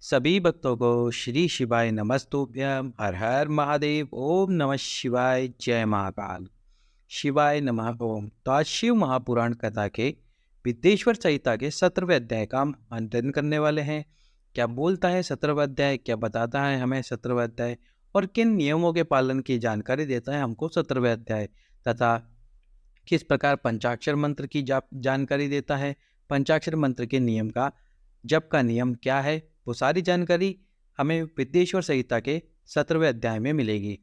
सभी भक्तों को श्री शिवाय नमस्तुभ्यम। हर हर महादेव। ओम नमः शिवाय। जय महाकाल। शिवाय नमः ओम। तो आज शिव महापुराण कथा के विद्येश्वर संहिता के 17वें अध्याय का हम अध्ययन करने वाले हैं। क्या बोलता है 17वां अध्याय, क्या बताता है हमें 17वां अध्याय, और किन नियमों के पालन की जानकारी देता है हमको 17वें अध्याय, तथा किस प्रकार पंचाक्षर मंत्र की जानकारी देता है। पंचाक्षर मंत्र के नियम का, जप का नियम क्या है, वो सारी जानकारी हमें विद्येश्वर संहिता के 17वें अध्याय में मिलेगी।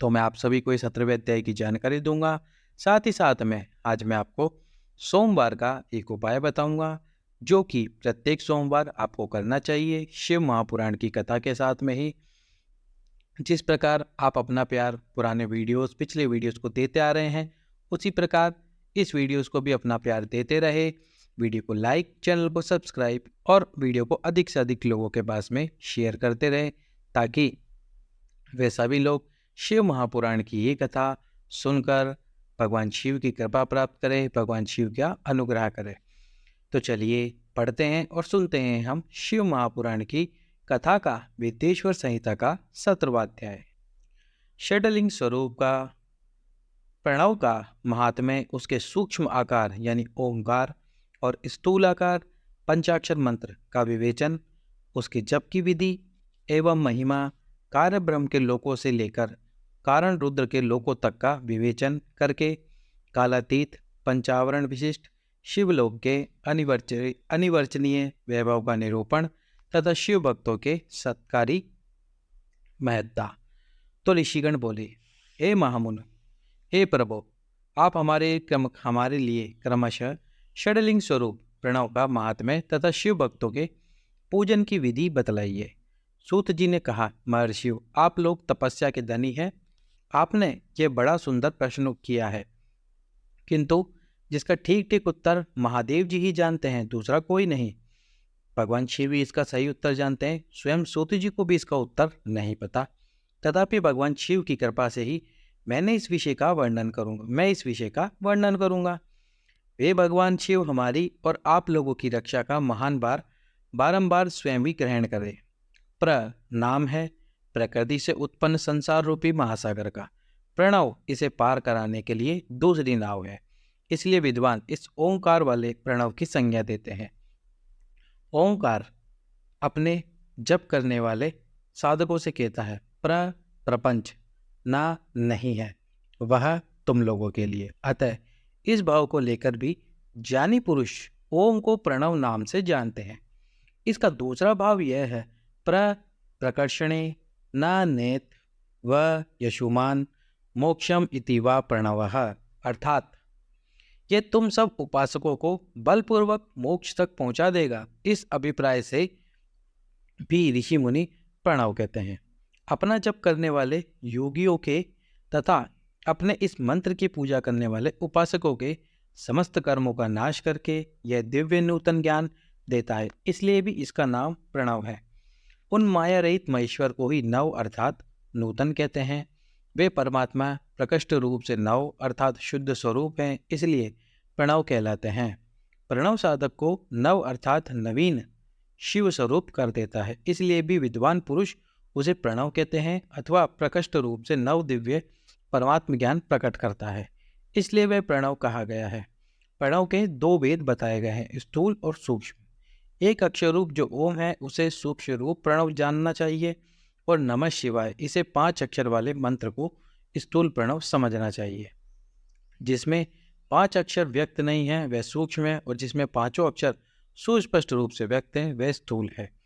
तो मैं आप सभी को इस 17वें अध्याय की जानकारी दूंगा। साथ ही साथ में आज मैं आपको सोमवार का एक उपाय बताऊंगा, जो कि प्रत्येक सोमवार आपको करना चाहिए शिव महापुराण की कथा के साथ में ही। जिस प्रकार आप अपना प्यार पुराने वीडियोस, पिछले वीडियोस को देते आ रहे हैं, उसी प्रकार इस वीडियोस को भी अपना प्यार देते रहे। वीडियो को लाइक, चैनल को सब्सक्राइब और वीडियो को अधिक से अधिक लोगों के पास में शेयर करते रहे, ताकि वे सभी लोग शिव महापुराण की ये कथा सुनकर भगवान शिव की कृपा प्राप्त करें, भगवान शिव का अनुग्रह करें। तो चलिए पढ़ते हैं और सुनते हैं हम शिव महापुराण की कथा का विद्येश्वर संहिता का 17वां अध्याय। षडलिंग स्वरूप का प्रणव का महात्म्य, उसके सूक्ष्म आकार यानी ओंकार और स्थूल आकार पंचाक्षर मंत्र का विवेचन, उसके जप की विधि एवं महिमा, कार्य ब्रह्म के लोकों से लेकर कारण रुद्र के लोकों तक का विवेचन करके कालातीत पंचावरण विशिष्ट शिवलोक के अनिवर्चनीय वैभव का निरूपण तथा शिव भक्तों के सत्कारी महत्ता। तो ऋषिगण बोले, हे महामुन, हे प्रभु, आप हमारे लिए क्रमशः षडलिंग स्वरूप प्रणव का महात्म्य तथा शिव भक्तों के पूजन की विधि बतलाइए। सूत जी ने कहा, महर्षियों, आप लोग तपस्या के धनी हैं। आपने ये बड़ा सुंदर प्रश्न किया है, किंतु जिसका ठीक ठीक उत्तर महादेव जी ही जानते हैं, दूसरा कोई नहीं। भगवान शिव ही इसका सही उत्तर जानते हैं, स्वयं सूत जी को भी इसका उत्तर नहीं पता। तथापि भगवान शिव की कृपा से ही मैं इस विषय का वर्णन करूंगा। वे भगवान शिव हमारी और आप लोगों की रक्षा का महान बारंबार स्वयं ही ग्रहण करें। नाम है प्रकृति से उत्पन्न संसार रूपी महासागर का। प्रणव इसे पार कराने के लिए दूसरी नाव है। इसलिए विद्वान इस ओंकार वाले प्रणव की संज्ञा देते हैं। ओंकार अपने जप करने वाले साधकों से कहता है, प्रपंच ना नहीं है, वह तुम लोगों के लिए। अतः इस भाव को लेकर भी ज्ञानी पुरुष ओम को प्रणव नाम से जानते हैं। इसका दूसरा भाव यह है, प्रकर्षणे न नेत व यशुमान मोक्षम इति वा प्रणवः, अर्थात ये तुम सब उपासकों को बलपूर्वक मोक्ष तक पहुंचा देगा। इस अभिप्राय से भी ऋषि मुनि प्रणव कहते हैं। अपना जप करने वाले योगियों के तथा अपने इस मंत्र की पूजा करने वाले उपासकों के समस्त कर्मों का नाश करके यह दिव्य नूतन ज्ञान देता है, इसलिए भी इसका नाम प्रणव है। उन माया रहित महेश्वर को ही नव अर्थात नूतन कहते हैं। वे परमात्मा प्रकृष्ट रूप से नव अर्थात शुद्ध स्वरूप हैं, इसलिए प्रणव कहलाते हैं। प्रणव साधक को नव अर्थात नवीन शिव स्वरूप कर देता है, इसलिए भी विद्वान पुरुष उसे प्रणव कहते हैं, अथवा प्रकृष्ट रूप से नव दिव्य परमात्म ज्ञान प्रकट करता है, इसलिए वह प्रणव कहा गया है। प्रणव के दो भेद बताए गए हैं, स्थूल और सूक्ष्म। एक अक्षर रूप जो ओम है उसे सूक्ष्म रूप प्रणव जानना चाहिए, और नमः शिवाय इसे 5 अक्षर वाले मंत्र को स्थूल प्रणव समझना चाहिए। जिसमें 5 अक्षर व्यक्त नहीं है वह सूक्ष्म है, और जिसमें 5 अक्षर सुस्पष्ट रूप से व्यक्त हैं वह स्थूल है।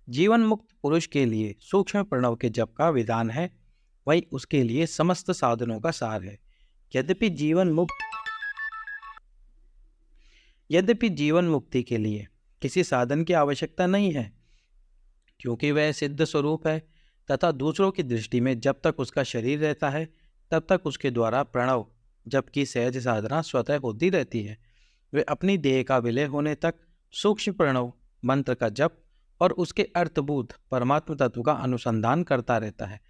जीवन मुक्त पुरुष के लिए सूक्ष्म प्रणव के जप का विधान है, वही उसके लिए समस्त साधनों का सार है। यद्यपि जीवन मुक्ति के लिए किसी साधन की आवश्यकता नहीं है, क्योंकि वह सिद्ध स्वरूप है, तथा दूसरों की दृष्टि में जब तक उसका शरीर रहता है तब तक उसके द्वारा प्रणव जप की सहज साधना स्वतः होती रहती है। वे अपनी देह का विलय होने तक सूक्ष्म प्रणव मंत्र का जप और उसके अर्थभूत परमात्म तत्व का अनुसंधान करता रहता है।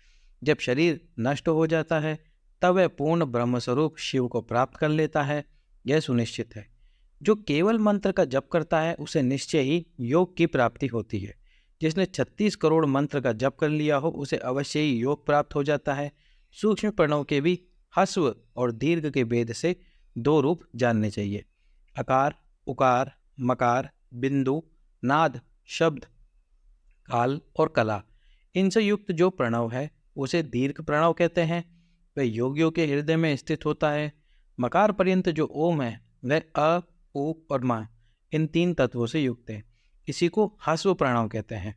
जब शरीर नष्ट हो जाता है तब वह पूर्ण ब्रह्मस्वरूप शिव को प्राप्त कर लेता है, यह सुनिश्चित है। जो केवल मंत्र का जप करता है उसे निश्चय ही योग की प्राप्ति होती है। जिसने 36 करोड़ मंत्र का जप कर लिया हो उसे अवश्य ही योग प्राप्त हो जाता है। सूक्ष्म प्रणव के भी ह्रस्व और दीर्घ के भेद से दो रूप जानने चाहिए। अकार, उकार, मकार, बिंदु, नाद, शब्द, काल और कला, इनसे युक्त जो प्रणव है उसे दीर्घ प्रणव कहते हैं। वह योगियों के हृदय में स्थित होता है। मकार पर्यंत जो ओम है वह अ, उ और म इन तीन तत्वों से युक्त है। इसी को ह्रस्व प्रणव कहते हैं।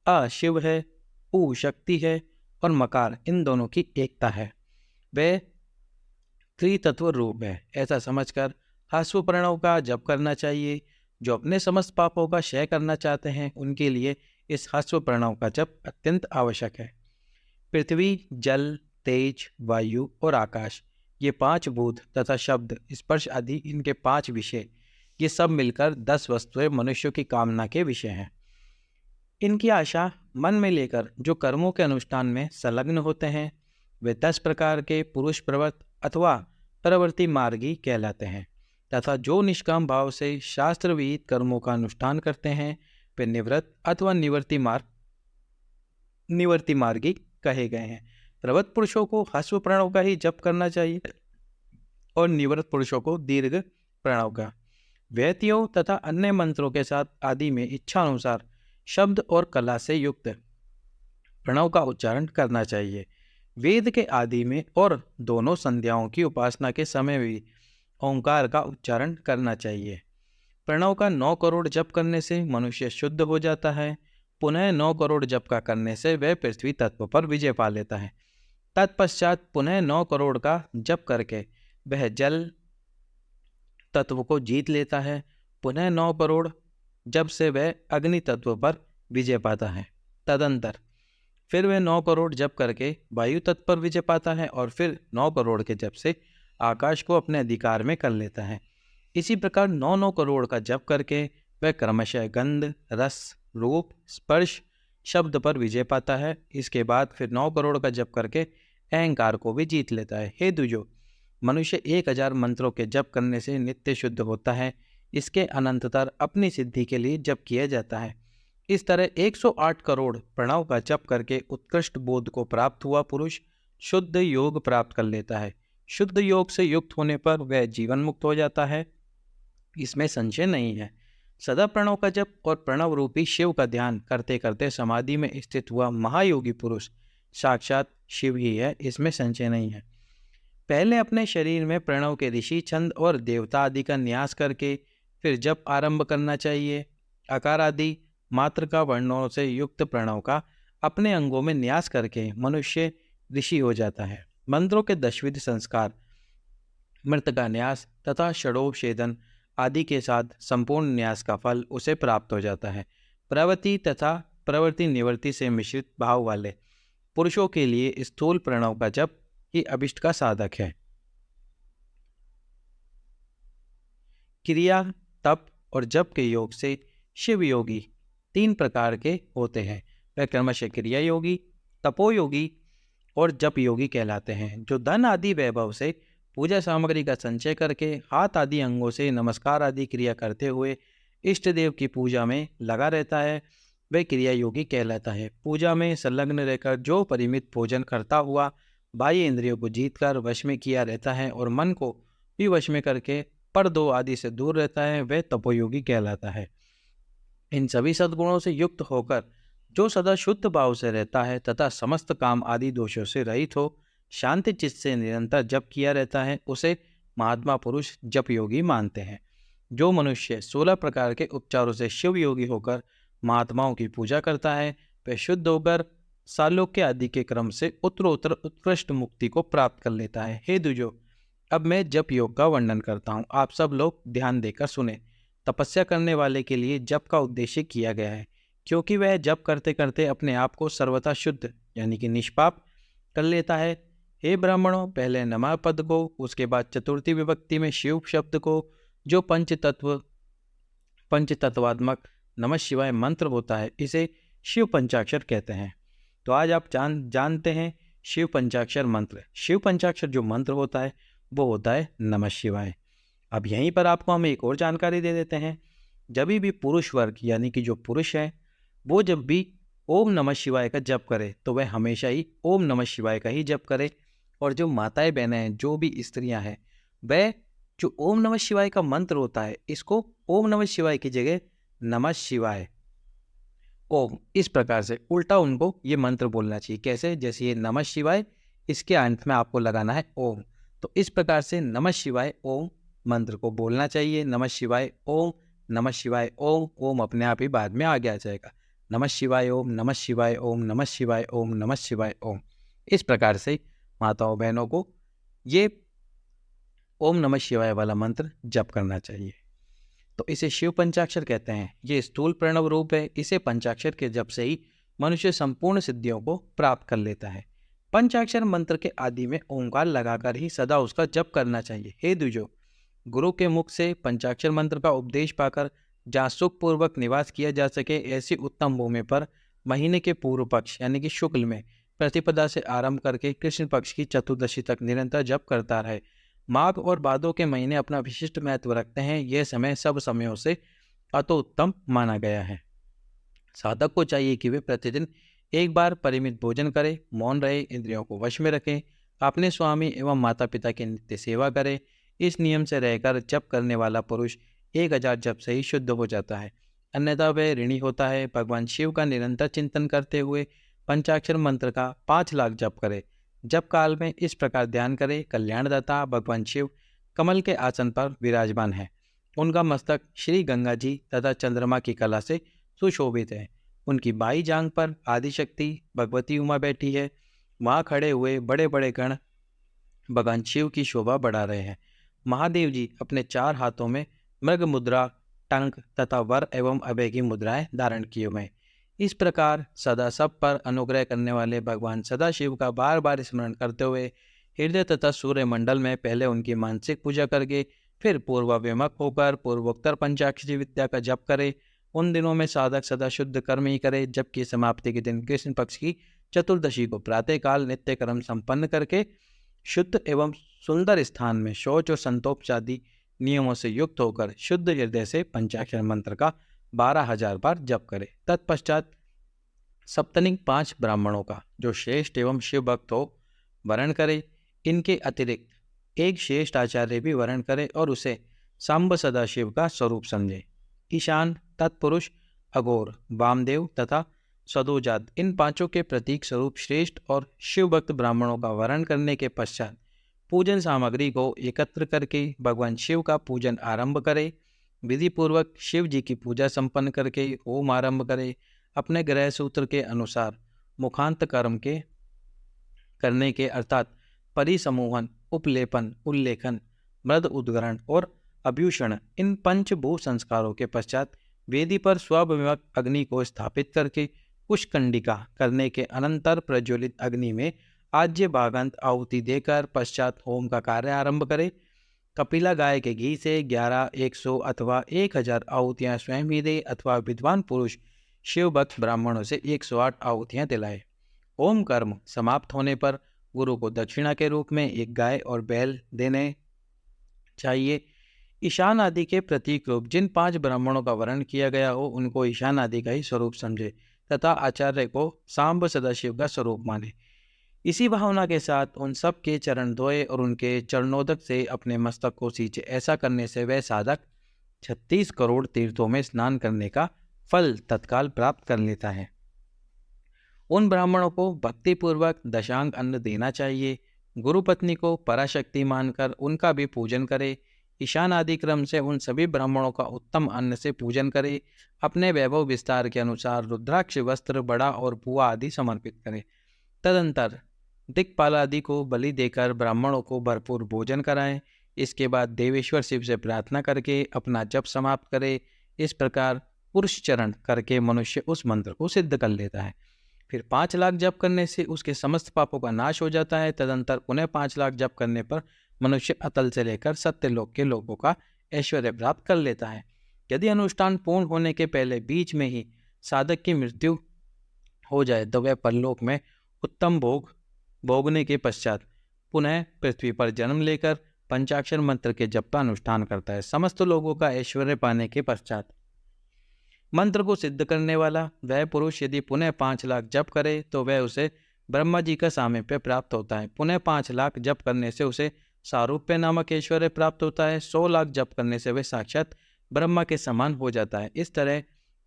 अ शिव है, उ शक्ति है और मकार इन दोनों की एकता है। वह त्रितत्व रूप है। ऐसा समझकर ह्रस्व प्रणव का जप करना चाहिए। जो अपने समस्त पापों का क्षय करना चाहते हैं उनके लिए इस ह्रस्व प्रणव का जप अत्यंत आवश्यक है। पृथ्वी, जल, तेज, वायु और आकाश, ये 5 भूत तथा शब्द, स्पर्श आदि इनके 5 विषय, ये सब मिलकर 10 वस्तुएं मनुष्य की कामना के विषय हैं। इनकी आशा मन में लेकर जो कर्मों के अनुष्ठान में संलग्न होते हैं वे 10 प्रकार के पुरुष प्रवृत्त अथवा प्रवृत्ति मार्गी कहलाते हैं। तथा जो निष्काम भाव से शास्त्र विहित कर्मों का अनुष्ठान करते हैं वे निवृत्त अथवा निवर्ति मार्गी कहे गए हैं। प्रवृत्त पुरुषों को ह्रस्व प्रणव का ही जप करना चाहिए और निवृत्त पुरुषों को दीर्घ प्रणव का। व्यतियों तथा अन्य मंत्रों के साथ आदि में इच्छा अनुसार शब्द और कला से युक्त प्रणव का उच्चारण करना चाहिए। वेद के आदि में और दोनों संध्याओं की उपासना के समय भी ओंकार का उच्चारण करना चाहिए। प्रणव का 9 करोड़ जप करने से मनुष्य शुद्ध हो जाता है। पुनः 9 करोड़ जप का करने से वह पृथ्वी तत्व पर विजय पा लेता है। तत्पश्चात पुनः 9 करोड़ का जप करके वह जल तत्व को जीत लेता है। पुनः 9 करोड़ जब से वह अग्नि तत्व पर विजय पाता है। तदंतर फिर वह 9 करोड़ जप करके वायु तत्व पर विजय पाता है और फिर 9 करोड़ के जप से आकाश को अपने अधिकार में कर लेता है। इसी प्रकार 9 करोड़ का जप करके वह क्रमशः गंध, रस, रूप, स्पर्श, शब्द पर विजय पाता है। इसके बाद फिर 9 करोड़ का जप करके अहंकार को भी जीत लेता है। हे दुजो, मनुष्य 1000 मंत्रों के जप करने से नित्य शुद्ध होता है। इसके अनंततर अपनी सिद्धि के लिए जप किया जाता है। इस तरह 108 करोड़ प्रणव का जप करके उत्कृष्ट बोध को प्राप्त हुआ पुरुष शुद्ध योग प्राप्त कर लेता है। शुद्ध योग से युक्त होने पर वह जीवन मुक्त हो जाता है, इसमें संशय नहीं है। सदा प्रणव का जप और प्रणव रूपी शिव का ध्यान करते करते समाधि में स्थित हुआ महायोगी पुरुष साक्षात शिव ही है, इसमें संशय नहीं है। पहले अपने शरीर में प्रणव के ऋषि, छंद और देवता आदि का न्यास करके फिर जप आरंभ करना चाहिए। आकार आदि मात्र का वर्णों से युक्त प्रणव का अपने अंगों में न्यास करके मनुष्य ऋषि हो जाता है। मंत्रों के 10 विध संस्कार, मृत का न्यास तथा षडोपछेदन आदि के साथ संपूर्ण न्यास का फल उसे प्राप्त हो जाता है। प्रवृत्ति तथा प्रवृत्ति निवृत्ति से मिश्रित भाव वाले पुरुषों के लिए स्थूल प्रणव का जप ही अभिष्ट का साधक है। क्रिया, तप और जप के योग से शिव योगी 3 प्रकार के होते हैं। वह क्रमशः क्रिया योगी, तपोयोगी और जप योगी कहलाते हैं। जो धन आदि वैभव से पूजा सामग्री का संचय करके हाथ आदि अंगों से नमस्कार आदि क्रिया करते हुए इष्ट देव की पूजा में लगा रहता है वह क्रिया योगी कहलाता है। पूजा में संलग्न रहकर जो परिमित भोजन करता हुआ बाह्य इंद्रियों को जीतकर वश में किया रहता है और मन को भी वश में करके पर दो आदि से दूर रहता है वह तपोयोगी कहलाता है। इन सभी सद्गुणों से युक्त होकर जो सदा शुद्ध भाव से रहता है तथा समस्त काम आदि दोषों से रहित हो शांति चित्त से निरंतर जप किया रहता है उसे महात्मा पुरुष जप योगी मानते हैं। जो मनुष्य 16 प्रकार के उपचारों से शिव योगी होकर महात्माओं की पूजा करता है वह शुद्ध होकर सालोक्य आदि के क्रम से उत्तरोत्तर उत्कृष्ट मुक्ति को प्राप्त कर लेता है। हे दुजो, अब मैं जप योग का वर्णन करता हूँ, आप सब लोग ध्यान देकर सुने। तपस्या करने वाले के लिए जप का उद्देश्य किया गया है क्योंकि वह जप करते करते अपने आप को सर्वथा शुद्ध यानी कि निष्पाप कर लेता है। हे ब्राह्मणों, पहले नमः पद को, उसके बाद चतुर्थी विभक्ति में शिव शब्द को, जो पंचतत्वात्मक नमः शिवाय मंत्र होता है, इसे शिव पंचाक्षर कहते हैं। तो आज आप जानते हैं शिव पंचाक्षर मंत्र। शिव पंचाक्षर जो मंत्र होता है वो होता है नमः शिवाय। अब यहीं पर आपको हम एक और जानकारी दे देते हैं। जब भी पुरुष वर्ग यानी कि जो पुरुष है वो जब भी ओम नमः शिवाय का जप करे तो वह हमेशा ही ओम नमः शिवाय का ही जप करे। और जो माताएं बहनें हैं, जो भी स्त्रियां हैं, वह जो ओम नमः शिवाय का मंत्र होता है, इसको ओम नमः शिवाय की जगह नमः शिवाय ओम इस प्रकार से उल्टा उनको ये मंत्र बोलना चाहिए। कैसे? जैसे ये नमः शिवाय, इसके अंत में आपको लगाना है ओम। तो इस प्रकार से नमः शिवाय ओम मंत्र को बोलना चाहिए। नमः शिवाय ओम, नमः शिवाय ओम, ओम अपने आप ही बाद में आगे आ जाएगा। नमः शिवाय ओम, नमः शिवाय ओम, नमः शिवाय ओम, नमः शिवाय ओम। इस प्रकार से माताओं बहनों को ये ओम नमः शिवाय वाला मंत्र जप करना चाहिए। तो इसे शिव पंचाक्षर कहते हैं। ये स्थूल प्रणव रूप है। इसे पंचाक्षर के जप से ही मनुष्य संपूर्ण सिद्धियों को प्राप्त कर लेता है। पंचाक्षर मंत्र के आदि में ओंकार लगाकर ही सदा उसका जप करना चाहिए। हे द्विजो, गुरु के मुख से पंचाक्षर मंत्र का उपदेश पाकर जहाँ सुख पूर्वक निवास किया जा सके, ऐसी उत्तम भूमि पर महीने के पूर्व पक्ष यानी कि शुक्ल में प्रतिपदा से आरंभ करके कृष्ण पक्ष की चतुर्दशी तक निरंतर जप करता रहे। माघ और भादों के महीने अपना विशिष्ट महत्व रखते हैं। यह समय सब समयों से अतोत्तम माना गया है। साधक को चाहिए कि वे प्रतिदिन एक बार परिमित भोजन करें, मौन रहे, इंद्रियों को वश में रखें, अपने स्वामी एवं माता पिता की नित्य सेवा करें। इस नियम से रहकर जप करने वाला पुरुष 1000 जप से ही शुद्ध हो जाता है, अन्यथा वह ऋणी होता है। भगवान शिव का निरंतर चिंतन करते हुए पंचाक्षर मंत्र का 5 लाख जप करे। जप काल में इस प्रकार ध्यान करें, कल्याणदाता भगवान शिव कमल के आसन पर विराजमान है। उनका मस्तक श्री गंगा जी तथा चंद्रमा की कला से सुशोभित है। उनकी बाई जांग पर आदिशक्ति भगवती उमा बैठी है। वहाँ खड़े हुए बड़े बड़े गण भगवान शिव की शोभा बढ़ा रहे हैं। महादेव जी अपने 4 हाथों में मृग मुद्रा, टंक तथा वर एवं अभय की मुद्राएं धारण किए हुए हैं। इस प्रकार सदा सब पर अनुग्रह करने वाले भगवान सदाशिव का बार बार स्मरण करते हुए हृदय तथा सूर्य मंडल में पहले उनकी मानसिक पूजा करके फिर पूर्वाभिमुख होकर पूर्वोत्तर पंचाक्षरी विद्या का जप करे। उन दिनों में साधक सदा शुद्ध कर्म ही करे, जबकि समाप्ति के दिन कृष्ण पक्ष की चतुर्दशी को प्रातःकाल नित्य कर्म संपन्न करके शुद्ध एवं सुंदर स्थान में शौच और संतोपचादी नियमों से युक्त होकर शुद्ध हृदय से पंचाक्षर मंत्र का 12,000 बार जप करे। तत्पश्चात सप्तनिक 5 ब्राह्मणों का जो श्रेष्ठ एवं शिव भक्त हो वर्ण करे। इनके अतिरिक्त एक श्रेष्ठ आचार्य भी वर्ण करे और उसे सांब सदाशिव का स्वरूप समझे। ईशान, तत्पुरुष, अघोर, वामदेव तथा सदोजात इन 5 के प्रतीक स्वरूप श्रेष्ठ और शिव भक्त ब्राह्मणों का वर्ण करने के पश्चात पूजन सामग्री को एकत्र करके भगवान शिव का पूजन आरंभ करे। विधि पूर्वक शिव जी की पूजा संपन्न करके होम आरंभ करे। अपने ग्रह सूत्र के अनुसार मुखांत कर्म के करने के अर्थात परिसमूहन, उपलेपन, उल्लेखन, मृद उद्गरण और अभ्यूषण इन पंचभूत संस्कारों के पश्चात वेदी पर स्वाभिमुख अग्नि को स्थापित करके कुशकंडिका करने के अनंतर प्रज्वलित अग्नि में आज्य भागंत आहुति देकर पश्चात होम का कार्य आरंभ करे। कपिला गाय के घी से 11, 100 अथवा 1000 आहुतियाँ स्वयं ही दे अथवा विद्वान पुरुष शिव भक्त ब्राह्मणों से 108 आहुतियाँ दिलाए। होम कर्म समाप्त होने पर गुरु को दक्षिणा के रूप में एक गाय और बैल देने चाहिए। ईशान आदि के प्रतीक रूप जिन 5 ब्राह्मणों का वर्ण किया गया हो उनको ईशान आदि का ही स्वरूप समझे तथा आचार्य को सांब सदाशिव का स्वरूप माने। इसी भावना के साथ उन सब के चरण धोए और उनके चरणोदक से अपने मस्तक को सींचे। ऐसा करने से वह साधक 36 करोड़ तीर्थों में स्नान करने का फल तत्काल प्राप्त कर लेता है। उन ब्राह्मणों को भक्तिपूर्वक दशांग अन्न देना चाहिए। गुरु पत्नी को पराशक्ति मानकर उनका भी पूजन करे। ईशान आदि क्रम से उन सभी ब्राह्मणों का उत्तम अन्न से पूजन करे। अपने वैभव विस्तार के अनुसार रुद्राक्ष, वस्त्र, बड़ा और पुआ आदि समर्पित करे। तदंतर दिक्पाल आदि को बलि देकर ब्राह्मणों को भरपूर भोजन कराएं। इसके बाद देवेश्वर शिव से प्रार्थना करके अपना जप समाप्त करे। इस प्रकार पुरुष चरण करके मनुष्य उस मंत्र को सिद्ध कर लेता है। फिर 5 लाख जप करने से उसके समस्त पापों का नाश हो जाता है। तदंतर पुनः 5 लाख जप करने पर मनुष्य अतल से लेकर सत्यलोक के लोगों का ऐश्वर्य प्राप्त कर लेता है। यदि अनुष्ठान पूर्ण होने के पहले बीच में ही साधक की मृत्यु हो जाए तो वह परलोक में उत्तम भोग भोगने के पश्चात पुनः पृथ्वी पर जन्म लेकर पंचाक्षर मंत्र के जप का अनुष्ठान करता है। समस्त लोगों का ऐश्वर्य पाने के पश्चात मंत्र को सिद्ध करने वाला वह पुरुष यदि पुनः 5 लाख जप करे तो वह उसे ब्रह्मा जी का सामीप्य प्राप्त होता है। पुनः 5 लाख जप करने से उसे सारूप्य नामक ऐश्वर्य प्राप्त होता है। 100 लाख जप करने से वह साक्षात ब्रह्मा के समान हो जाता है। इस तरह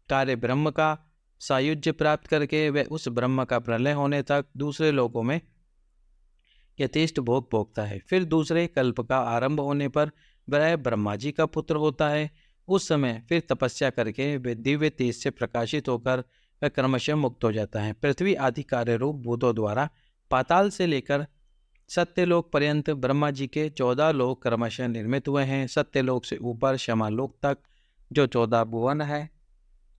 कार्य ब्रह्म का सायुज्य प्राप्त करके वह उस ब्रह्म का प्रलय होने तक दूसरे लोकों में यथेष्ट भोग भोगता है। फिर दूसरे कल्प का आरंभ होने पर वह ब्रह्मा जी का पुत्र होता है। उस समय फिर तपस्या करके वे दिव्य तेज से प्रकाशित होकर वह क्रमशः मुक्त हो जाता है। पृथ्वी आदि कार्य रूप भूतों द्वारा पाताल से लेकर सत्यलोक पर्यंत ब्रह्मा जी के 14 लोक क्रमशः निर्मित हुए हैं। सत्यलोक से ऊपर क्षमालोक तक जो 14 भुवन है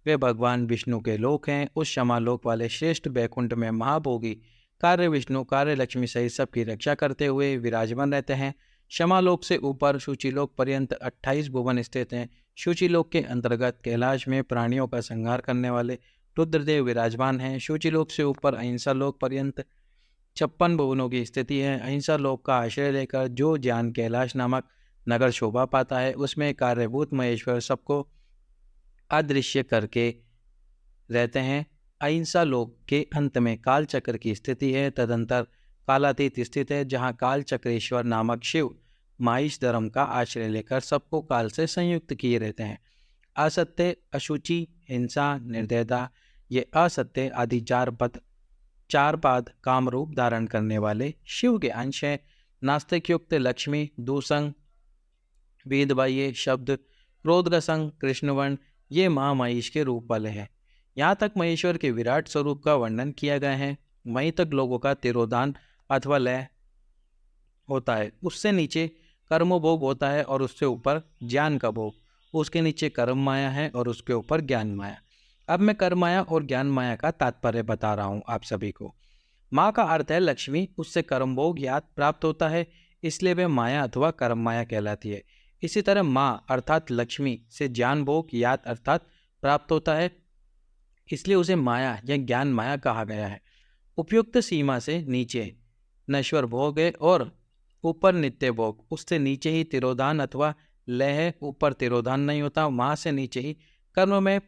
वे भगवान विष्णु के लोक हैं। उस क्षमालोक वाले श्रेष्ठ बैकुंठ में महाभोगी कार्य विष्णु कार्य लक्ष्मी सहित सबकी रक्षा करते हुए विराजमान रहते हैं। क्षमालोक से ऊपर शुचिलोक पर्यंत 28 भुवन स्थित हैं। शुचिलोक के अंतर्गत कैलाश में प्राणियों का संहार करने वाले रुद्रदेव विराजमान हैं। शुचिलोक से ऊपर अहिंसा लोक पर्यंत 56 भुवनों की स्थिति है। अहिंसा लोक का आश्रय लेकर जो ज्ञान कैलाश नामक नगर शोभा पाता है उसमें कार्यभूत महेश्वर सबको अदृश्य करके रहते हैं। अहिंसा लोक के अंत में काल चक्र की स्थिति है। तदंतर कालातीत स्थित है जहाँ काल चक्रेश्वर नामक शिव माहिष धर्म का आश्रय लेकर सबको काल से संयुक्त किए रहते हैं। असत्य, अशुचि, हिंसा, निर्दयता ये असत्य आदि चार पाद काम रूप धारण करने वाले शिव के अंश हैं। नास्तिक युक्त लक्ष्मी, दूसंग, वेदबाह्य शब्द, क्रोधरसंग, कृष्णवर्ण ये महामहिष के रूप वाले हैं। यहाँ तक महेश्वर के विराट स्वरूप का वर्णन किया गया है। वहीं तक लोगों का तिरोधान अथवा लय होता है। उससे नीचे कर्मभोग होता है और उससे ऊपर ज्ञान का भोग। उसके नीचे कर्म माया है और उसके ऊपर ज्ञान माया। अब मैं कर्म माया और ज्ञान माया का तात्पर्य बता रहा हूँ आप सभी को। माँ का अर्थ है लक्ष्मी, उससे कर्म भोग याद प्राप्त होता है, इसलिए वह माया अथवा कर्म माया कहलाती है। इसी तरह माँ अर्थात लक्ष्मी से ज्ञान भोग याद अर्थात प्राप्त होता है, इसलिए उसे माया या ज्ञान माया कहा गया है। उपयुक्त सीमा से नीचे नश्वर भोग है और ऊपर नित्य भोग। उससे नीचे ही तिरोधान अथवा लय है, ऊपर तिरोधान नहीं होता। वहाँ से नीचे ही कर्म में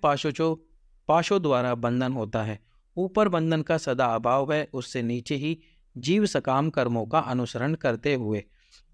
पाशों द्वारा बंधन होता है। ऊपर बंधन का सदा अभाव है। उससे नीचे ही जीव सकाम कर्मों का अनुसरण करते हुए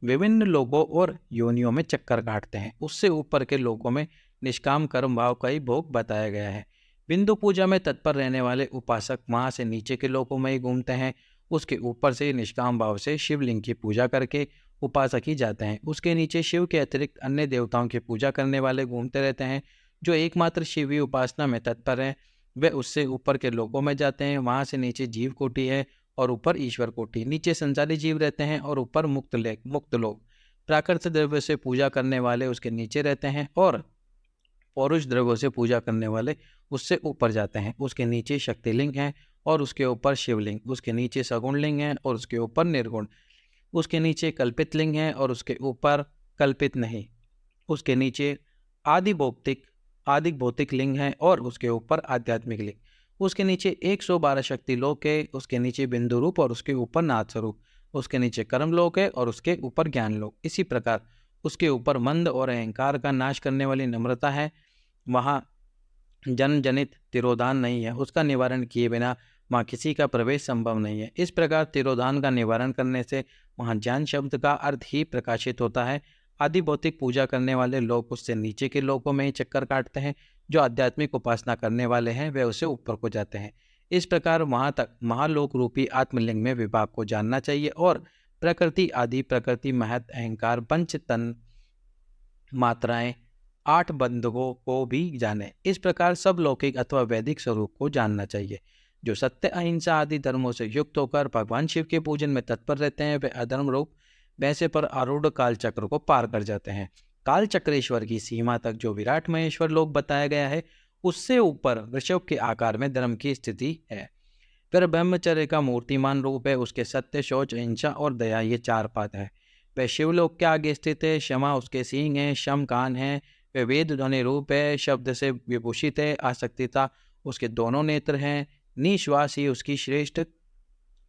विभिन्न लोगों और योनियों में चक्कर काटते हैं। उससे ऊपर के लोगों में निष्काम कर्म भाव का ही भोग बताया गया है। बिंदु पूजा में तत्पर रहने वाले उपासक वहाँ से नीचे के लोकों में ही घूमते हैं। उसके ऊपर से निष्काम भाव से शिवलिंग की पूजा करके उपासक ही जाते हैं। उसके नीचे शिव के अतिरिक्त अन्य देवताओं की पूजा करने वाले घूमते रहते हैं। जो एकमात्र शिवी उपासना में तत्पर हैं वे उससे ऊपर के लोकों में जाते हैं। वहाँ से नीचे जीव कोटि है और ऊपर ईश्वर कोटि। नीचे संसारी जीव रहते हैं और ऊपर मुक्त लोग। प्राकृत द्रव्य से पूजा करने वाले उसके नीचे रहते हैं और पौरुष द्रव्यों से पूजा करने वाले उससे ऊपर जाते हैं। उसके नीचे शक्तिलिंग है और उसके ऊपर शिवलिंग। उसके नीचे सगुण लिंग है और उसके ऊपर निर्गुण। उसके नीचे कल्पित लिंग है और उसके ऊपर कल्पित नहीं। उसके नीचे आदि भौतिक लिंग है और उसके ऊपर आध्यात्मिक लिंग। उसके नीचे 112 शक्ति लोक है। उसके नीचे बिंदु रूप और उसके ऊपर नाथ स्वरूप। उसके नीचे कर्म लोक है और उसके ऊपर ज्ञान लोक। इसी प्रकार उसके ऊपर मंद और अहंकार का नाश करने वाली नम्रता है। वहाँ जन्म जनित तिरोधान नहीं है। उसका निवारण किए बिना वहाँ किसी का प्रवेश संभव नहीं है। इस प्रकार तिरोधान का निवारण करने से वहाँ ज्ञान शब्द का अर्थ ही प्रकाशित होता है। आदि भौतिक पूजा करने वाले लोग उससे नीचे के लोकों में ही चक्कर काटते हैं। जो आध्यात्मिक उपासना करने वाले हैं वे उससे ऊपर को जाते हैं। इस प्रकार वहाँ तक महालोक रूपी आत्मलिंग में विभाग को जानना चाहिए और प्रकृति आदि प्रकृति महत अहंकार पंच तन मात्राएं 8 बंधकों को भी जाने। इस प्रकार सब लौकिक अथवा वैदिक स्वरूप को जानना चाहिए। जो सत्य अहिंसा आदि धर्मों से युक्त होकर भगवान शिव के पूजन में तत्पर रहते हैं वे अधर्म रूप वैसे पर आरूढ़ काल चक्र को पार कर जाते हैं। काल चक्रेश्वर की सीमा तक जो विराट महेश्वर लोक बताया गया है उससे ऊपर वृषभ के आकार में धर्म की स्थिति है। फिर ब्रह्मचर्य का मूर्तिमान रूप है। उसके सत्य, शौच, अहिंसा और दया ये 4 पाद है। वह शिवलोक के आगे स्थित है। क्षमा उसके सींग है। शम कान है। वह वेद ध्वनि रूप है। शब्द से विभूषित है। आसक्तिता उसके दोनों नेत्र हैं। निश्वास ही उसकी श्रेष्ठ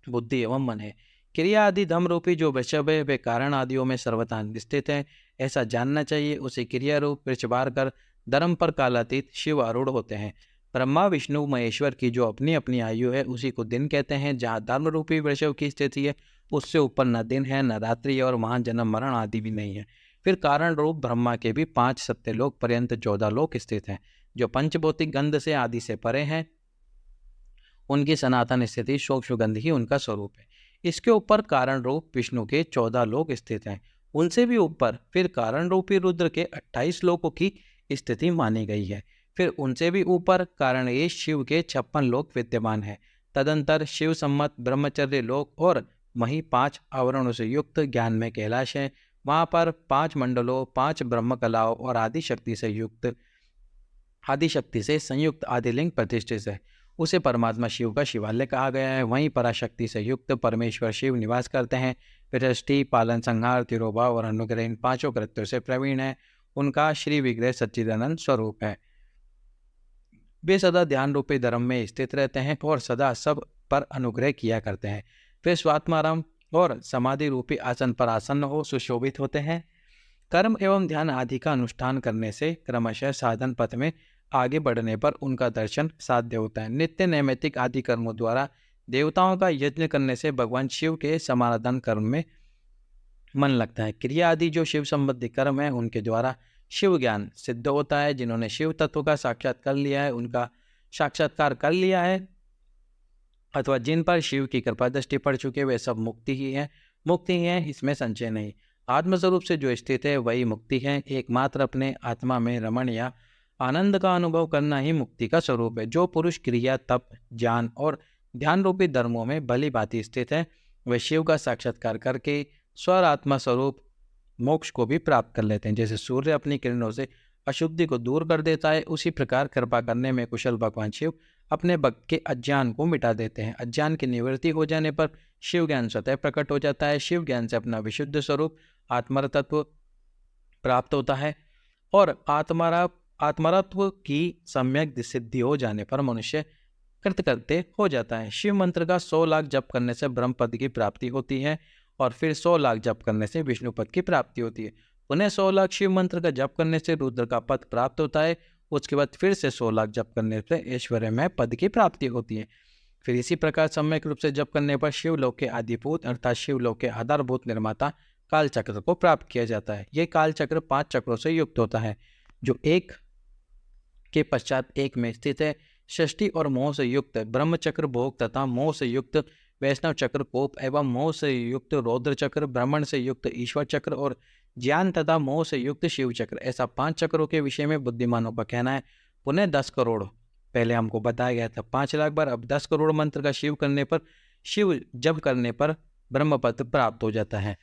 बुद्धि एवं मन है। क्रिया आदि धम रूपी जो वृषभ है वे कारण आदियों में सर्वथा स्थित है। ऐसा जानना चाहिए। उसे क्रिया रूप वृषभार कर धर्म पर कालातीत शिव आरूढ़ होते हैं। ब्रह्मा विष्णु महेश्वर की जो अपनी अपनी आयु है उसी को दिन कहते हैं। जहाँ धर्म रूपी वृषभ की स्थिति है उससे ऊपर न दिन है न रात्रि है और वहाँ जन्म मरण आदि भी नहीं है। फिर कारण रूप ब्रह्मा के भी 5 सत्यलोक पर्यंत 14 लोक स्थित हैं जो पंचभौतिक गंध से आदि से परे हैं। उनकी सनातन स्थिति सूक्ष्म गंध ही उनका स्वरूप है। इसके ऊपर कारण रूप विष्णु के 14 लोक स्थित हैं। उनसे भी ऊपर फिर कारण रूपी रुद्र के 28 लोकों की स्थिति मानी गई है। फिर उनसे भी ऊपर कारणेश शिव के 56 लोक विद्यमान है। तदंतर शिव सम्मत ब्रह्मचर्य लोक और वहीं 5 आवरणों से युक्त ज्ञान में कैलाश है। वहाँ पर 5 मंडलों 5 ब्रह्म कलाओं और आदि शक्ति से संयुक्त आदिलिंग प्रतिष्ठित है। उसे परमात्मा शिव का शिवालय कहा गया है। वहीं पराशक्ति से युक्त परमेश्वर शिव निवास करते हैं। सृष्टि पालन संहार तिरोभाव और अनुग्रह इन 5 कृत्यों से प्रवीण है। उनका श्री विग्रह सच्चिदानंद स्वरूप है। वे सदा ध्यान रूपी धर्म में स्थित रहते हैं और सदा सब पर अनुग्रह किया करते हैं। वे स्वात्माराम और समाधि रूपी आसन पर आसन्न हो सुशोभित होते हैं। कर्म एवं ध्यान आदि का अनुष्ठान करने से क्रमशः साधन पथ में आगे बढ़ने पर उनका दर्शन साध्य होता है। नित्य नैमित्तिक आदि कर्मों द्वारा देवताओं का यज्ञ करने से भगवान शिव के समाराधन कर्म में मन लगता है। क्रिया आदि जो शिव संबंधी कर्म है उनके द्वारा शिव ज्ञान सिद्ध होता है। जिन्होंने शिव तत्व का साक्षात्कार लिया है उनका साक्षात्कार कर लिया है अथवा जिन पर शिव की कृपा दृष्टि पड़ चुके वे सब मुक्ति ही है, इसमें संशय नहीं। आत्मस्वरूप से जो स्थित है वही मुक्ति है। एकमात्र अपने आत्मा में रमण या आनंद का अनुभव करना ही मुक्ति का स्वरूप है। जो पुरुष क्रिया तप ज्ञान और ध्यान रूपी धर्मों में भली भांति स्थित है वह शिव का साक्षात्कार करके स्वर आत्मा स्वरूप मोक्ष को भी प्राप्त कर लेते हैं। जैसे सूर्य अपनी किरणों से अशुद्धि को दूर कर देता है उसी प्रकार कृपा करने में कुशल भगवान शिव अपने भक्त के अज्ञान को मिटा देते हैं। अज्ञान की निवृत्ति हो जाने पर शिव ज्ञान स्वतः प्रकट हो जाता है। शिव ज्ञान से अपना विशुद्ध स्वरूप आत्मतत्व प्राप्त होता है और आत्मरत्व की सम्यक सिद्धि हो जाने पर मनुष्य कृतकृत्य हो जाता है। शिव मंत्र का 100 लाख जप करने से ब्रह्म पद की प्राप्ति होती है और फिर 100 लाख जप करने से विष्णु पद की प्राप्ति होती है। पुनः 100 लाख शिव मंत्र का जप करने से रुद्र का पद प्राप्त होता है। उसके बाद फिर से 100 लाख जप करने से ऐश्वर्यमय पद की प्राप्ति होती है। फिर इसी प्रकार सम्यक रूप से जप करने पर शिवलोक के आदिभूत अर्थात शिवलोक के आधारभूत निर्माता काल चक्र को प्राप्त किया जाता है। यह काल चक्र 5 चक्रों से युक्त होता है जो एक के पश्चात एक में स्थित है। षष्ठी और मोह से युक्त ब्रह्म चक्र भोग तथा मोह से युक्त वैष्णव चक्र कोप एवं मोह से युक्त रौद्र चक्र ब्राह्मण से युक्त ईश्वर चक्र और ज्ञान तथा मोह से युक्त शिव चक्र, ऐसा 5 चक्रों के विषय में बुद्धिमानों का कहना है। पुनः 10 करोड़ पहले हमको बताया गया था 5 लाख बार, अब 10 करोड़ मंत्र का शिव जप करने पर ब्रह्मपद प्राप्त हो जाता है।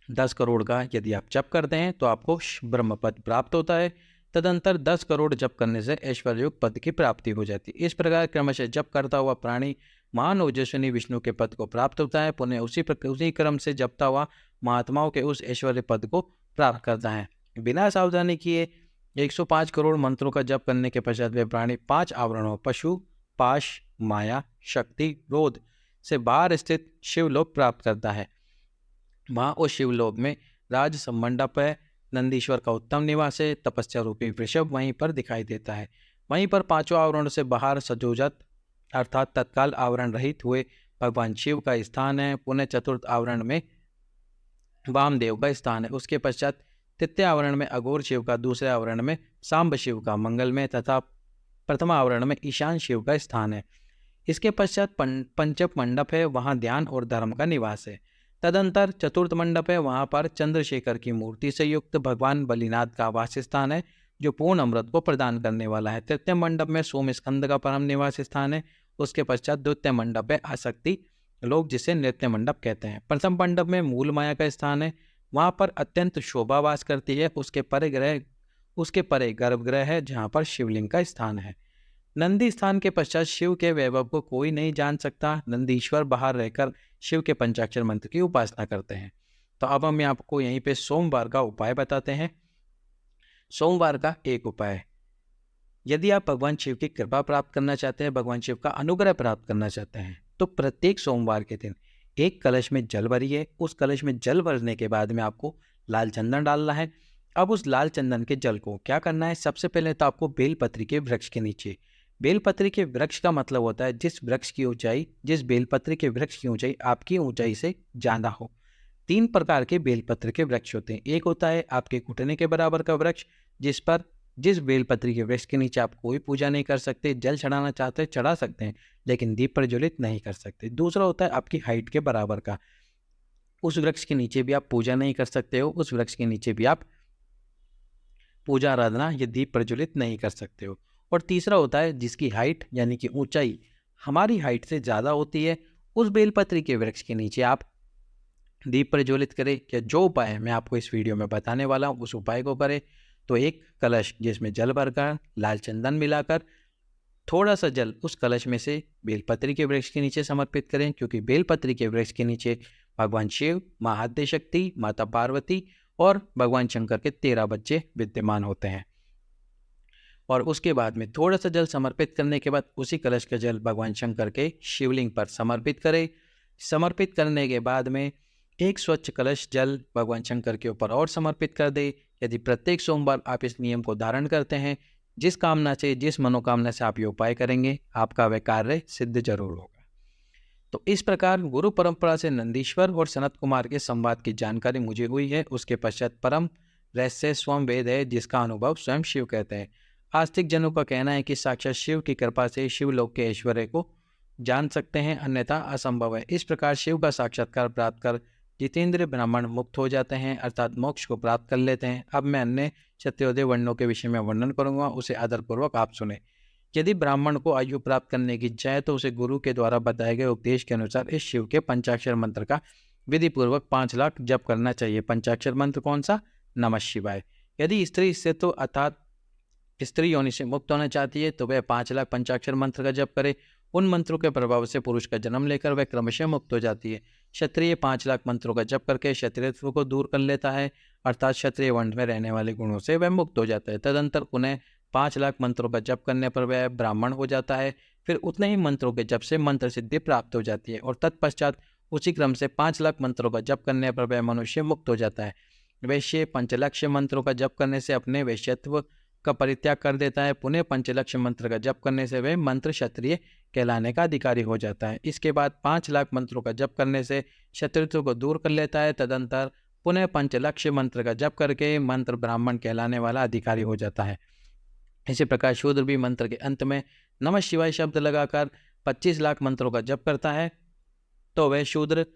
10 करोड़ का यदि आप जप करते हैं तो आपको ब्रह्मपद प्राप्त होता है। तदंतर 10 करोड़ जप करने से ऐश्वर्युक्त पद की प्राप्ति हो जाती है। इस प्रकार क्रमशः जप करता हुआ प्राणी महान ओजस्विनी विष्णु के पद को प्राप्त होता है। पुनः उसी क्रम से जपता हुआ महात्माओं के उस ऐश्वर्य पद को प्राप्त करता है। बिना सावधानी किए 105 करोड़ मंत्रों का जप करने के पश्चात वे प्राणी 5 आवरणों पशु पाश माया शक्ति क्रोध से बाहर स्थित शिवलोक प्राप्त करता है। वहाँ उस शिवलोक में राज संमंडप है, नंदीश्वर का उत्तम निवास है, तपस्या रूपी वृषभ वहीं पर दिखाई देता है। वहीं पर 5 आवरणों से बाहर सजोजत अर्थात तत्काल आवरण रहित हुए भगवान शिव का स्थान है। पुनः चतुर्थ आवरण में वामदेव का स्थान है। उसके पश्चात तृतीय आवरण में अघोर शिव का, दूसरे आवरण में सांब शिव का मंगलमय तथा प्रथम आवरण में ईशान शिव का स्थान है। इसके पश्चात पंचक मंडप है, वहाँ ध्यान और धर्म का निवास है। तदंतर चतुर्थ मंडप है, वहाँ पर चंद्रशेखर की मूर्ति से युक्त भगवान बलिनाथ का वास स्थान है जो पूर्ण अमृत को प्रदान करने वाला है। तृतीय मंडप में सोम स्कंद का परम निवास स्थान है। उसके पश्चात द्वितीय मंडप है आसक्ति लोक जिसे नृत्य मंडप कहते हैं। प्रथम मंडप में मूल माया का स्थान है, वहाँ पर अत्यंत शोभा वास करती है। उसके परे गर्भगृह है जहाँ पर शिवलिंग का स्थान है। नंदी स्थान के पश्चात शिव के वैभव को कोई नहीं जान सकता। नंदीश्वर बाहर रहकर शिव के पंचाक्षर मंत्र की उपासना करते हैं। तो अब हम आपको यहीं पे सोमवार का उपाय बताते हैं। सोमवार का एक उपाय, यदि आप भगवान शिव की कृपा प्राप्त करना चाहते हैं, भगवान शिव का अनुग्रह प्राप्त करना चाहते हैं, तो प्रत्येक सोमवार के दिन एक कलश में जल भरिए। उस कलश में जल भरने के बाद में आपको लाल चंदन डालना है अब उस लाल चंदन के जल को क्या करना है, सबसे पहले तो आपको बेलपत्री के वृक्ष के नीचे, बेलपत्री के वृक्ष का मतलब होता है जिस वृक्ष की ऊंचाई, जिस बेलपत्री के वृक्ष की ऊंचाई आपकी ऊंचाई से ज्यादा हो। 3 प्रकार के बेलपत्र के वृक्ष होते हैं। एक होता है आपके घुटने के बराबर का वृक्ष, जिस बेलपत्री के वृक्ष के नीचे आप कोई पूजा नहीं कर सकते, जल चढ़ाना चाहते चढ़ा सकते हैं लेकिन दीप प्रज्वलित नहीं कर सकते। दूसरा होता है आपकी हाइट के बराबर का, उस वृक्ष के नीचे भी आप पूजा नहीं कर सकते हो, उस वृक्ष के नीचे भी आप पूजा आराधना या दीप प्रज्वलित नहीं कर सकते हो। और तीसरा होता है जिसकी हाइट यानी कि ऊंचाई हमारी हाइट से ज़्यादा होती है, उस बेलपत्री के वृक्ष के नीचे आप दीप प्रज्वलित करें। या जो उपाय मैं आपको इस वीडियो में बताने वाला हूँ उस उपाय को करें। तो एक कलश जिसमें जल भरकर लाल चंदन मिलाकर थोड़ा सा जल उस कलश में से बेलपत्री के वृक्ष के नीचे समर्पित करें, क्योंकि बेलपत्री के वृक्ष के नीचे भगवान शिव, माँ आद्यशक्ति, माता पार्वती और भगवान शंकर के 13 बच्चे विद्यमान होते हैं। और उसके बाद में थोड़ा सा जल समर्पित करने के बाद उसी कलश का जल भगवान शंकर के शिवलिंग पर समर्पित करें। समर्पित करने के बाद में एक स्वच्छ कलश जल भगवान शंकर के ऊपर और समर्पित कर दे। यदि प्रत्येक सोमवार आप इस नियम को धारण करते हैं, जिस कामना से, जिस मनोकामना से आप ये उपाय करेंगे, आपका वह कार्य सिद्ध जरूर होगा। तो इस प्रकार गुरु परंपरा से नंदीश्वर और सनत कुमार के संवाद की जानकारी मुझे हुई है। उसके पश्चात परम रहस्य स्वयं वेद है, जिसका अनुभव स्वयं शिव कहते हैं। आस्तिक जनों का कहना है कि साक्षात शिव की कृपा से शिवलोक के ऐश्वर्य को जान सकते हैं, अन्यथा असंभव है। इस प्रकार शिव का साक्षात्कार प्राप्त कर जितेंद्र ब्राह्मण मुक्त हो जाते हैं, अर्थात मोक्ष को प्राप्त कर लेते हैं। अब मैं अन्य क्षत्रियोदय वर्णों के विषय में वर्णन करूंगा, उसे आदरपूर्वक आप सुने। यदि ब्राह्मण को आयु प्राप्त करने की इच्छा है तो उसे गुरु के द्वारा बताए गए उपदेश के अनुसार इस शिव के पंचाक्षर मंत्र का विधि पूर्वक 5 लाख जप करना चाहिए। पंचाक्षर मंत्र कौन सा? नमः शिवाय। यदि स्त्री इससे तो अर्थात स्त्री योनि से मुक्त होना चाहती है तो वह 5 लाख पंचाक्षर मंत्र का जप करे। उन मंत्रों के प्रभाव से पुरुष का जन्म लेकर वह क्रमशः मुक्त हो जाती है। क्षत्रिय 5 लाख मंत्रों का जप करके क्षत्रियत्व को दूर कर लेता है, अर्थात क्षत्रिय वर्ण में रहने वाले गुणों से वह मुक्त हो जाता है। तदंतर उन्हें 5 लाख मंत्रों का जप करने पर वह ब्राह्मण हो जाता है। फिर उतने ही मंत्रों के जप से मंत्र सिद्धि प्राप्त हो जाती है और तत्पश्चात उसी क्रम से 5 लाख मंत्रों का जप करने पर वह मनुष्य मुक्त हो जाता है। वैश्य पंचलक्ष्य मंत्रों का जप करने से अपने वैश्यत्व का परित्याग कर देता है। पुनः पंचलक्ष्य मंत्र का जप करने से वह मंत्र क्षत्रिय कहलाने का अधिकारी हो जाता है। इसके बाद 5 लाख मंत्रों का जप करने से शत्रुत्व को दूर कर लेता है। तदंतर पुनः पंचलक्ष्य मंत्र का जप करके मंत्र ब्राह्मण कहलाने वाला अधिकारी हो जाता है। इसी प्रकार शूद्र भी मंत्र के अंत में नमः शिवाय शब्द लगाकर 25 लाख मंत्रों का जप करता है तो वह शूद्र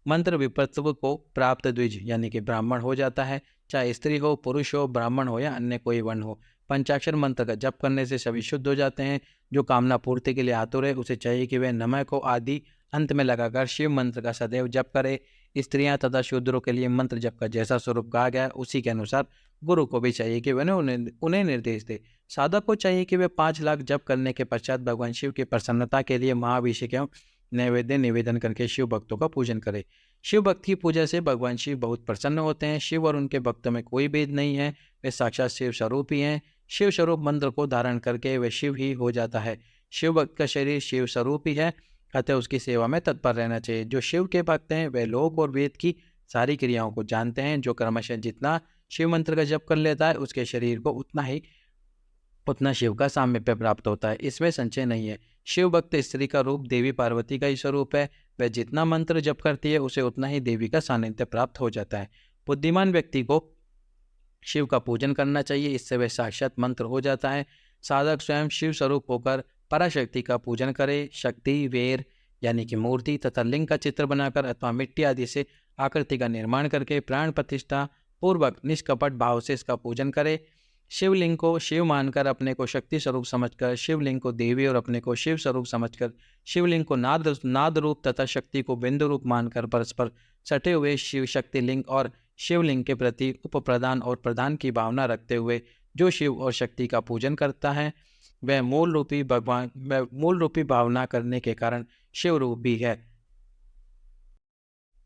मंत्र विपत्व को प्राप्त द्विज यानी कि ब्राह्मण हो जाता है। चाहे स्त्री हो, पुरुष हो, ब्राह्मण हो या अन्य कोई वर्ण हो, पंचाक्षर मंत्र का जप करने से सभी शुद्ध हो जाते हैं। जो कामना पूर्ति के लिए आतुर है उसे चाहिए कि वह नमः को आदि अंत में लगाकर शिव मंत्र का सदैव जप करे। स्त्रियां तथा शूद्रों के लिए मंत्र जप का जैसा स्वरूप कहा गया उसी के अनुसार गुरु को भी चाहिए कि वह उन्हें निर्देश दे। साधक को चाहिए कि वह 5 लाख जप करने के पश्चात भगवान शिव की प्रसन्नता के लिए महाभिषेक एवं नैवेद्य निवेदन करके शिव भक्तों का पूजन करे। शिव भक्त की पूजा से भगवान शिव बहुत प्रसन्न होते हैं। शिव और उनके भक्तों में कोई भेद नहीं है, वे साक्षात शिव स्वरूप ही हैं। शिव स्वरूप मंत्र को धारण करके वह शिव ही हो जाता है। शिव भक्त का शरीर शिव स्वरूप ही है, अतः उसकी सेवा में तत्पर रहना चाहिए। जो शिव के भक्त हैं वे लोक और वेद की सारी क्रियाओं को जानते हैं। जो क्रमशः जितना शिव मंत्र का जप कर लेता है उसके शरीर को उतना शिव का सामीप्य प्राप्त होता है, इसमें संशय नहीं है। शिव भक्त स्त्री का रूप देवी पार्वती का ही स्वरूप है। वह जितना मंत्र जप करती है उसे उतना ही देवी का सानिध्य प्राप्त हो जाता है। बुद्धिमान व्यक्ति को शिव का पूजन करना चाहिए, इससे वह साक्षात मंत्र हो जाता है। साधक स्वयं शिव स्वरूप होकर पराशक्ति का पूजन करे। शक्ति वेर यानी कि मूर्ति तथा लिंग का चित्र बनाकर अथवा मिट्टी आदि से आकृति का निर्माण करके प्राण प्रतिष्ठा पूर्वक निष्कपट भाव से इसका पूजन करे। शिवलिंग को शिव मानकर अपने को शक्ति स्वरूप समझकर, शिवलिंग को देवी और अपने को शिव स्वरूप समझकर, शिवलिंग को नाद रूप तथा शक्ति को बिंदु रूप मानकर परस्पर सटे हुए शिव शक्ति लिंग और शिवलिंग के प्रति उप प्रदान और प्रदान की भावना रखते हुए जो शिव और शक्ति का पूजन करता है वह मूल रूपी भावना करने के कारण शिव रूप भी है।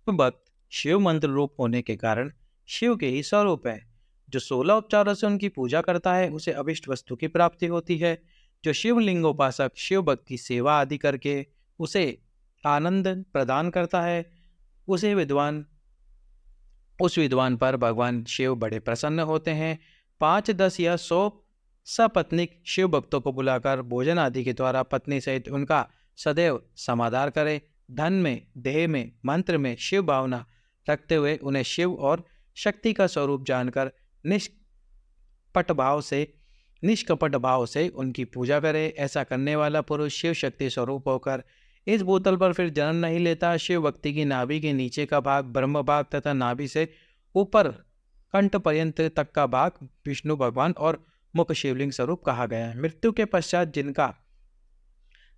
भक्त शिव मंत्र रूप होने के कारण शिव के ही स्वरूप है। जो 16 उपचारों से उनकी पूजा करता है उसे अभिष्ट वस्तु की प्राप्ति होती है। जो शिवलिंगोपासक शिव भक्त की सेवा आदि करके उसे आनंद प्रदान करता है उसे विद्वान उस विद्वान पर भगवान शिव बड़े प्रसन्न होते हैं। 5, 10 या 100 सपत्नीक शिव भक्तों को बुलाकर भोजन आदि के द्वारा पत्नी सहित उनका सदैव समादार करे। धन में, देह में, मंत्र में शिव भावना रखते हुए उन्हें शिव और शक्ति का स्वरूप जानकर निष्कपट भाव से उनकी पूजा करे। ऐसा करने वाला पुरुष शिव शक्ति स्वरूप होकर इस भूतल पर फिर जन्म नहीं लेता। शिव भक्ति की नाभि के नीचे का भाग ब्रह्म भाग तथा नाभि से ऊपर कंठ पर्यंत तक का भाग विष्णु भगवान और मुख शिवलिंग स्वरूप कहा गया है। मृत्यु के पश्चात जिनका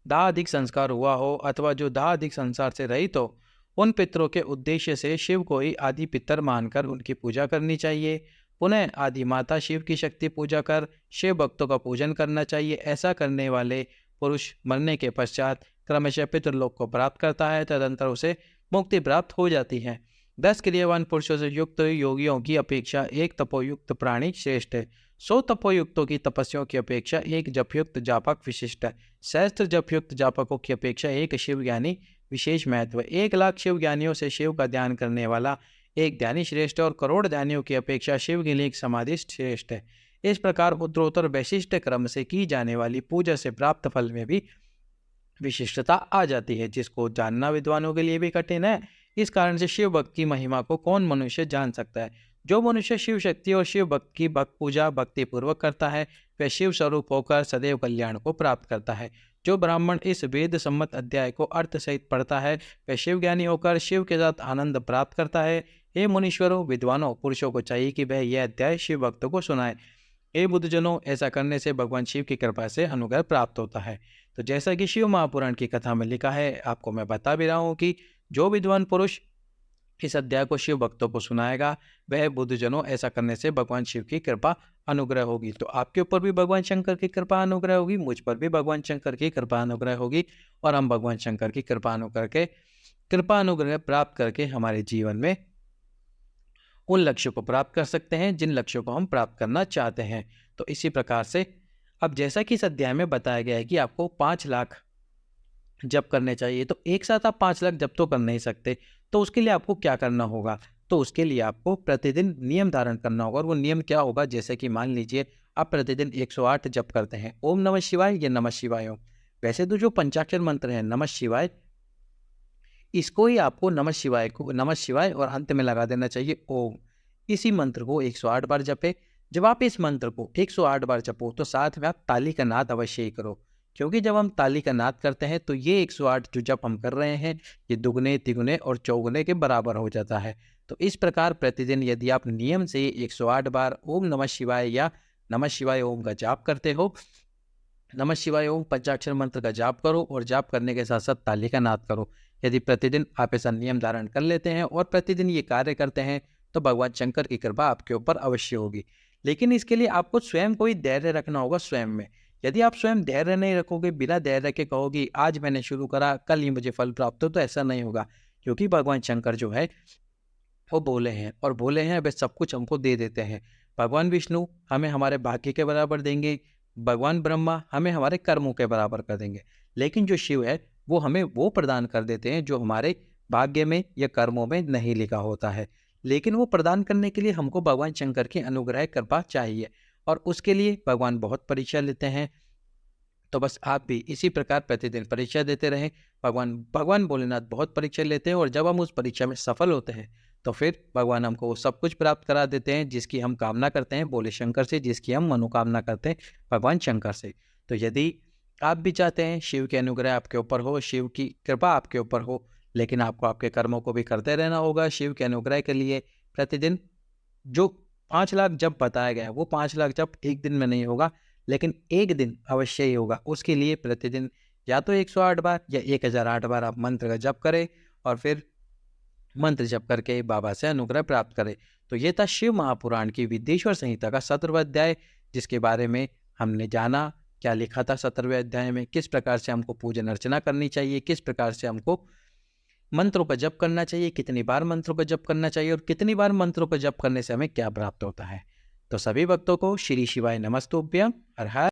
दाह अधिक संस्कार हुआ हो अथवा जो दाह अधिक संसार से रहित हो, उन पितरों के उद्देश्य से शिव को ही आदि पितर मानकर उनकी पूजा करनी चाहिए। पुनः आदि माता शिव की शक्ति पूजा कर शिव भक्तों का पूजन करना चाहिए। ऐसा करने वाले पुरुष मरने के पश्चात क्रमशः पितृलोक को प्राप्त करता है, तदंतर उसे मुक्ति प्राप्त हो जाती है। 10 क्रियावान पुरुषों से युक्त योगियों की अपेक्षा एक तपोयुक्त प्राणी श्रेष्ठ है। 100 तपोयुक्तों की तपस्याओं की अपेक्षा एक जपयुक्त जापक विशिष्ट है। सहस्त्र जपयुक्त जापकों की अपेक्षा एक शिव ज्ञानी विशेष महत्व है। 1 लाख शिव ज्ञानियों से शिव का ध्यान करने वाला एक ध्यानी श्रेष्ठ है और करोड़ ध्यानियों की अपेक्षा शिव के लिए एक समाधि श्रेष्ठ है। इस प्रकार उत्तरोत्तर वैशिष्ट क्रम से की जाने वाली पूजा से प्राप्त फल में भी विशिष्टता आ जाती है, जिसको जानना विद्वानों के लिए भी कठिन है। इस कारण से शिव भक्त की महिमा को कौन मनुष्य जान सकता है। जो मनुष्य शिव शक्ति और शिव भक्त की पूजा भक्ति पूर्वक करता है, वह शिव स्वरूप होकर सदैव कल्याण को प्राप्त करता है। जो ब्राह्मण इस वेद सम्मत अध्याय को अर्थ सहित पढ़ता है, वह शिव ज्ञानी होकर शिव के साथ आनंद प्राप्त करता है। हे मुनीश्वरों, विद्वानों, पुरुषों को चाहिए कि वह यह अध्याय शिव भक्तों को सुनाए। हे बुद्धजनों, ऐसा करने से भगवान शिव की कृपा से अनुग्रह प्राप्त होता है। तो जैसा कि शिव महापुराण की कथा में लिखा है, आपको मैं बता भी रहा हूँ कि जो विद्वान पुरुष इस अध्याय को शिव भक्तों को सुनाएगा, वह बुद्धजनों, ऐसा करने से भगवान शिव की कृपा अनुग्रह होगी। तो आपके ऊपर भी भगवान शंकर की कृपा अनुग्रह होगी, मुझ पर भी भगवान शंकर की कृपा अनुग्रह होगी, और हम भगवान शंकर की कृपा अनुग्रह प्राप्त करके हमारे जीवन में उन लक्ष्यों को प्राप्त कर सकते हैं जिन लक्ष्यों को हम प्राप्त करना चाहते हैं। तो इसी प्रकार से अब जैसा कि इस अध्याय में बताया गया है कि आपको 5 लाख जप करने चाहिए, तो एक साथ आप 5 लाख जप तो कर नहीं सकते। तो उसके लिए आपको क्या करना होगा? तो उसके लिए आपको प्रतिदिन नियम धारण करना होगा। और वो नियम क्या होगा? जैसे कि मान लीजिए आप प्रतिदिन 108 जप करते हैं, ओम नमः शिवाय या नमः शिवाय ओम। वैसे तो जो पंचाक्षर मंत्र है नमः शिवाय, इसको ही आपको नमः शिवाय और अंत में लगा देना चाहिए ओम। इसी मंत्र को 108 बार जपे। जब आप इस मंत्र को 108 बार जपो तो साथ में आप ताली का नाद अवश्य ही करो, क्योंकि जब हम ताली का नाद करते हैं तो ये 108 जो जप हम कर रहे हैं, ये दुगने, तिगुने और चौगुने के बराबर हो जाता है। तो इस प्रकार प्रतिदिन यदि आप नियम से 108 बार ओम नमः शिवाय या नमः शिवाय ओम का जाप करते हो, नमः शिवाय ओम पंचाक्षर मंत्र का जाप करो और जाप करने के साथ साथ ताली का नाद करो। यदि प्रतिदिन आप ऐसा नियम धारण कर लेते हैं और प्रतिदिन ये कार्य करते हैं, तो भगवान शंकर की कृपा आपके ऊपर अवश्य होगी। लेकिन इसके लिए आपको स्वयं कोई धैर्य रखना होगा स्वयं में। यदि आप स्वयं धैर्य नहीं रखोगे, बिना धैर्य के कहोगे आज मैंने शुरू करा, कल ही मुझे फल प्राप्त हो, तो ऐसा नहीं होगा। क्योंकि भगवान शंकर जो है वो बोले हैं, और बोले हैं वे सब कुछ हमको दे देते हैं। भगवान विष्णु हमें हमारे भाग्य के बराबर देंगे, भगवान ब्रह्मा हमें हमारे कर्मों के बराबर कर देंगे। लेकिन जो शिव है वो हमें वो प्रदान कर देते हैं जो हमारे भाग्य में या कर्मों में नहीं लिखा होता है। लेकिन वो प्रदान करने के लिए हमको भगवान शंकर की अनुग्रह कृपा चाहिए, और उसके लिए भगवान बहुत परीक्षा लेते हैं। तो बस आप भी इसी प्रकार प्रतिदिन परीक्षा देते रहें। भगवान भोलेनाथ बहुत परीक्षा लेते हैं, और जब हम उस परीक्षा में सफल होते हैं तो फिर भगवान हमको वो सब कुछ प्राप्त करा देते हैं जिसकी हम कामना करते हैं भोले शंकर से, जिसकी हम मनोकामना करते हैं भगवान शंकर से। तो यदि आप भी चाहते हैं शिव के अनुग्रह आपके ऊपर हो, शिव की कृपा आपके ऊपर हो, लेकिन आपको आपके कर्मों को भी करते रहना होगा। शिव के अनुग्रह के लिए प्रतिदिन जो 5 लाख जप बताया गया है, वो 5 लाख जप एक दिन में नहीं होगा, लेकिन एक दिन अवश्य ही होगा। उसके लिए प्रतिदिन या तो 108 बार या 1008 बार आप मंत्र का जप करें, और फिर मंत्र जप करके बाबा से अनुग्रह प्राप्त करें। तो ये था शिव महापुराण की विद्येश्वर संहिता का 17वां अध्याय, जिसके बारे में हमने जाना क्या लिखा था 17वें अध्याय में, किस प्रकार से हमको पूजन अर्चना करनी चाहिए, किस प्रकार से हमको मंत्रों का जप करना चाहिए, कितनी बार मंत्रों का जप करना चाहिए, और कितनी बार मंत्रों का जप करने से हमें क्या प्राप्त होता है। तो सभी भक्तों को श्री शिवाय नमस्तुभ्यं। हर हर